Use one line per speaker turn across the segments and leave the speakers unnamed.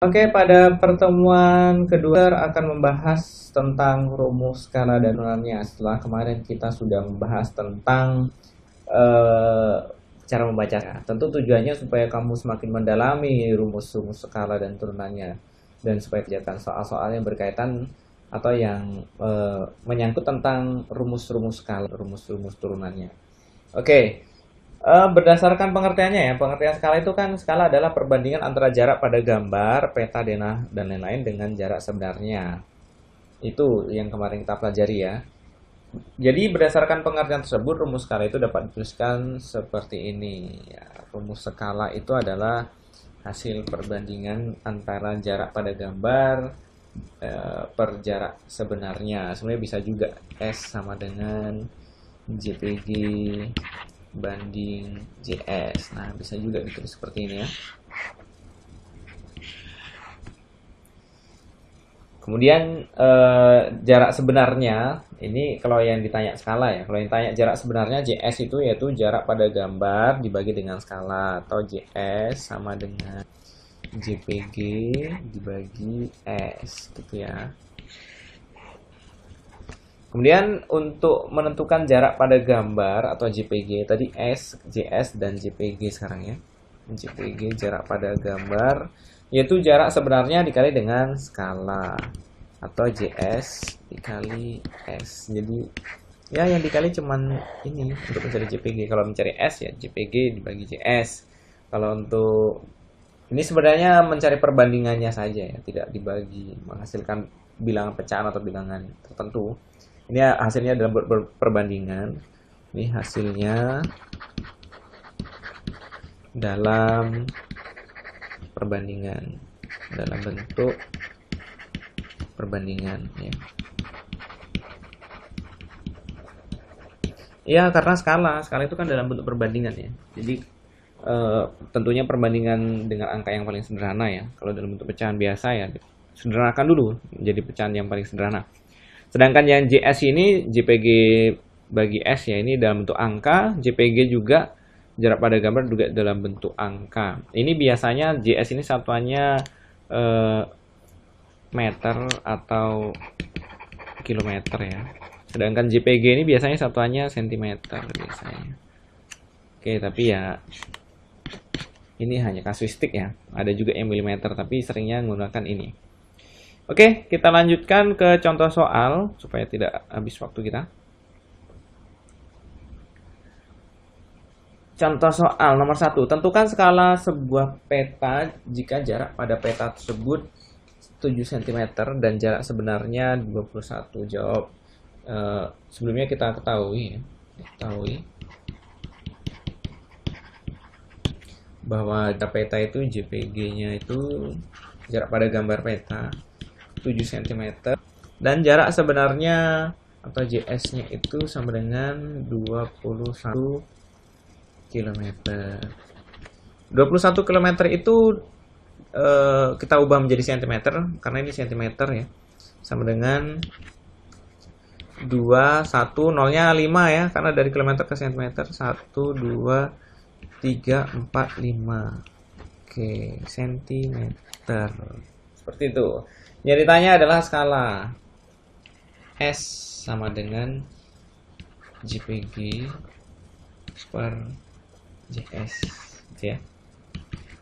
Oke, pada pertemuan kedua akan membahas tentang rumus skala dan turunannya. Setelah kemarin kita sudah membahas tentang eh, cara membaca. Tentu tujuannya supaya kamu semakin mendalami rumus-rumus skala dan turunannya, dan supaya kerjakan soal-soal yang berkaitan atau yang menyangkut tentang rumus-rumus skala, rumus-rumus turunannya. Oke, berdasarkan pengertiannya ya, pengertian skala itu kan skala adalah perbandingan antara jarak pada gambar, peta, denah, dan lain-lain dengan jarak sebenarnya. Itu yang kemarin kita pelajari ya. Jadi berdasarkan pengertian tersebut, rumus skala itu dapat dituliskan seperti ini. Ya, rumus skala itu adalah hasil perbandingan antara jarak pada gambar per jarak sebenarnya. Sebenarnya bisa juga S sama dengan JPG banding JS. Nah, bisa juga ditulis seperti ini ya. Kemudian jarak sebenarnya ini kalau yang ditanya skala ya. Kalau yang ditanya jarak sebenarnya JS itu yaitu jarak pada gambar dibagi dengan skala, atau JS sama dengan JPG dibagi S gitu ya. Kemudian untuk menentukan jarak pada gambar atau JPG, tadi S, JS, dan JPG sekarang ya. JPG jarak pada gambar, yaitu jarak sebenarnya dikali dengan skala, atau JS dikali S. Jadi ya yang dikali cuman ini untuk mencari JPG. Kalau mencari S ya JPG dibagi JS. Kalau untuk ini sebenarnya mencari perbandingannya saja ya, tidak dibagi menghasilkan bilangan pecahan atau bilangan tertentu. Ini hasilnya dalam perbandingan. Ini hasilnya dalam perbandingan, dalam bentuk perbandingan ya. Ya karena skala itu kan dalam bentuk perbandingan ya. Jadi tentunya perbandingan dengan angka yang paling sederhana ya. Kalau dalam bentuk pecahan biasa ya sederhanakan dulu menjadi pecahan yang paling sederhana. Sedangkan yang JS ini JPG bagi S ya, ini dalam bentuk angka, JPG juga jarak pada gambar juga dalam bentuk angka. Ini biasanya JS ini satuannya meter atau kilometer ya. Sedangkan JPG ini biasanya satuannya sentimeter biasanya. Oke, tapi ya ini hanya kasuistik ya. Ada juga yang milimeter, tapi seringnya menggunakan ini. Oke, kita lanjutkan ke contoh soal supaya tidak habis waktu kita. Contoh soal nomor 1. Tentukan skala sebuah peta jika jarak pada peta tersebut 7 cm dan jarak sebenarnya 21. Jawab. Sebelumnya kita ketahui bahwa peta itu JPG-nya itu jarak pada gambar peta 7 cm dan jarak sebenarnya atau JS-nya itu sama dengan 21 km. 21 km itu kita ubah menjadi cm karena ini cm ya. Sama dengan 21, nolnya 5 ya, karena dari kilometer ke cm. 1 2 3 4 5. Oke, cm. Seperti itu. Yang ditanya adalah skala. S sama dengan JPG per JS ya.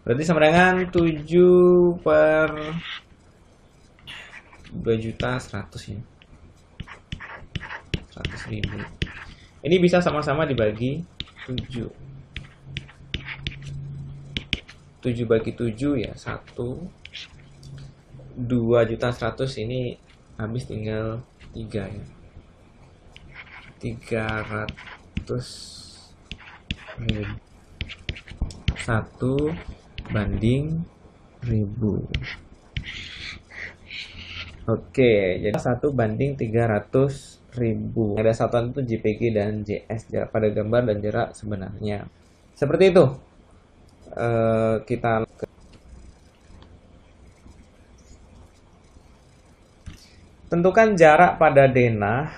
Berarti sama dengan 7 per 2.100.000 ya. 100.000. Ini bisa sama-sama dibagi 7. 7 bagi 7 ya 1. 2.100.000 ini habis tinggal 3 ya. 300.000. 1 banding 1000. Oke, jadi 1 banding 300.000. Ada satuan itu JPG dan JS, jarak pada gambar dan jarak sebenarnya. Seperti itu. Kita tentukan jarak pada denah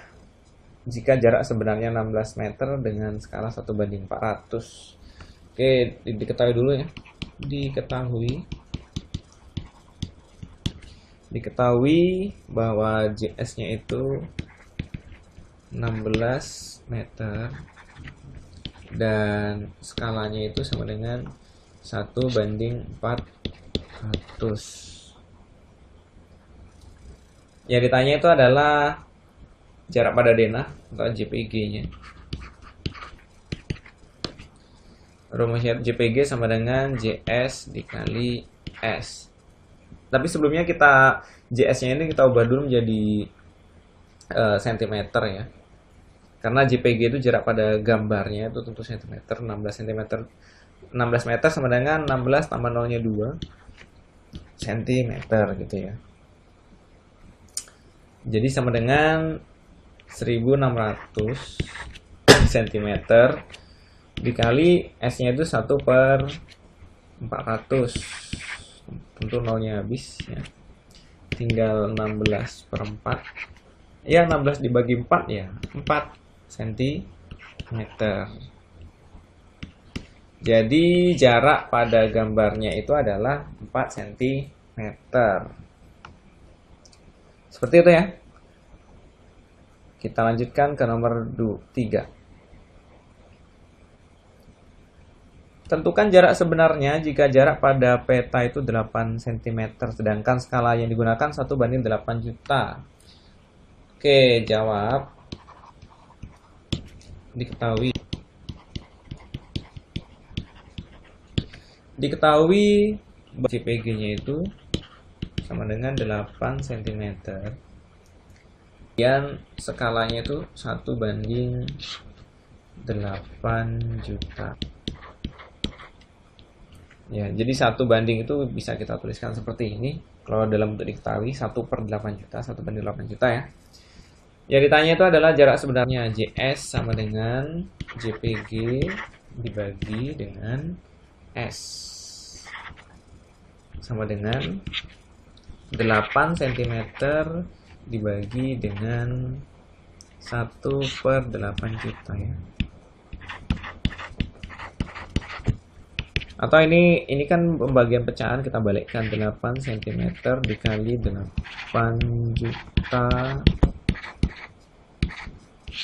jika jarak sebenarnya 16 meter dengan skala 1 banding 400. Oke, diketahui dulu ya. Diketahui Diketahui bahwa JS-nya itu 16 meter dan skalanya itu sama dengan 1:400. Yang ditanya itu adalah jarak pada denah atau JPG-nya. Rumusnya JPG sama dengan JS dikali S. Tapi sebelumnya JS-nya ini kita ubah dulu menjadi cm ya. Karena JPG itu jarak pada gambarnya itu tentu cm, 16 cm. 16 meter sama dengan 16 tambah 0-nya 2 cm gitu ya. Jadi sama dengan 1600 cm dikali S-nya itu 1/400. Tentu 0-nya habis ya. Tinggal 16/4. Ya 16 dibagi 4 ya 4 cm. Jadi jarak pada gambarnya itu adalah 4 cm. Seperti itu ya. Kita lanjutkan ke nomor 3. Tentukan jarak sebenarnya jika jarak pada peta itu 8 cm, sedangkan skala yang digunakan 1:8 juta. Oke, jawab. Diketahui JPG-nya itu sama dengan 8 cm. Dan skalanya itu 1:8 juta. Ya, jadi 1 itu bisa kita tuliskan seperti ini. Kalau dalam bentuk diketahui 1/8 juta, 1:8 juta ya. Yang ditanya itu adalah jarak sebenarnya JS sama dengan JPG dibagi dengan S. Sama dengan 8 cm dibagi dengan 1/8 juta ya. Atau ini kan pembagian pecahan, kita balikkan 8 cm dikali 8 juta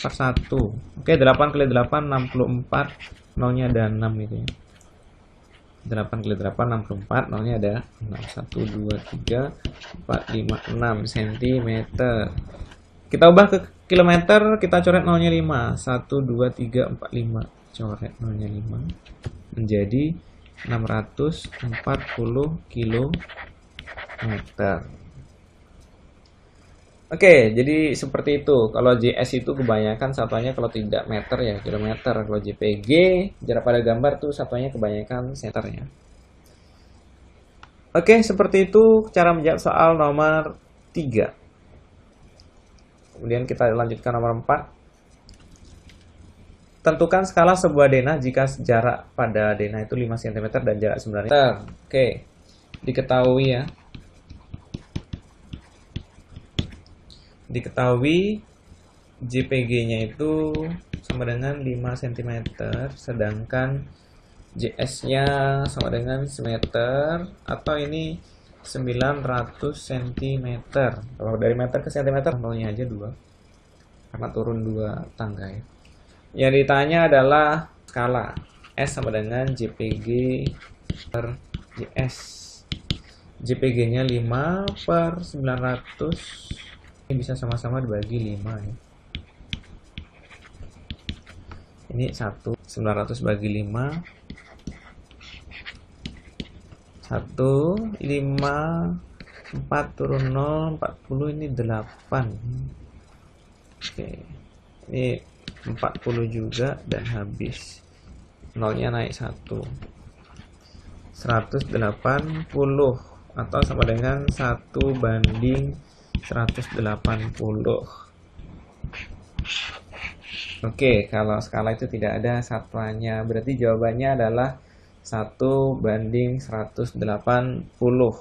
per 1. Oke, 8 kali 8 64, 0-nya ada 6 gitu ya. 8 kali 8 64, 0-nya ada 6. 1 2 3 4 5 6 cm. Kita ubah ke kilometer, kita coret 0-nya 5. 1 2 3 4 5. Coret 0-nya 5 menjadi 640 km. Oke, jadi seperti itu. Kalau JS itu kebanyakan satuannya kalau tidak meter ya kilometer. Kalau JPG jarak pada gambar tuh satuannya kebanyakan meternya. Oke, seperti itu cara menjawab soal nomor 3. Kemudian kita lanjutkan nomor 4. Tentukan skala sebuah denah jika jarak pada denah itu 5 cm dan jarak sebenarnya. Oke, diketahui ya. Diketahui JPG-nya itu sama dengan 5 cm, sedangkan JS-nya sama dengan semeter, atau ini 900 cm. Kalau dari meter ke cm, nolnya aja 2, karena turun 2 tangga ya. Yang ditanya adalah skala S sama dengan JPG per JS. JPG-nya 5/900. Ini bisa sama-sama dibagi 5 ya. Ini 1, 900 bagi 5. 1, 5, 4 turun 0, 40, ini 8. Oke. Ini 40 juga dan habis. 0-nya naik 1. 180 atau sama dengan 1:180. Oke, kalau skala itu tidak ada satuannya, berarti jawabannya adalah 1:180.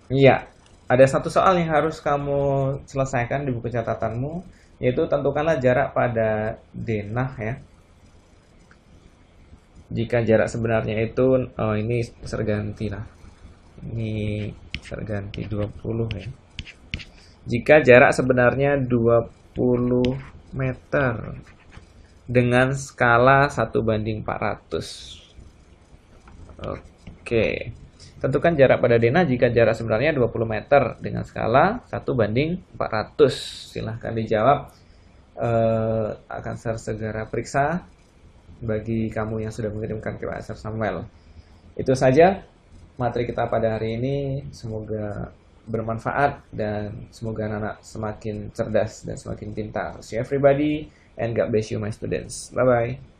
Iya, ada satu soal yang harus kamu selesaikan di buku catatanmu, yaitu tentukanlah jarak pada denah ya. Jika jarak sebenarnya itu, ini serganti lah. Ini terganti 20 ya. Jika jarak sebenarnya 20 meter dengan skala 1:400. Oke. Tentukan jarak pada denah jika jarak sebenarnya 20 meter dengan skala 1:400. Silahkan dijawab. Akan saya segera periksa bagi kamu yang sudah mengirimkan ke Pak Sir Samuel. Itu saja materi kita pada hari ini. Semoga bermanfaat dan semoga anak-anak semakin cerdas dan semakin pintar. See you everybody and God bless you my students. Bye bye.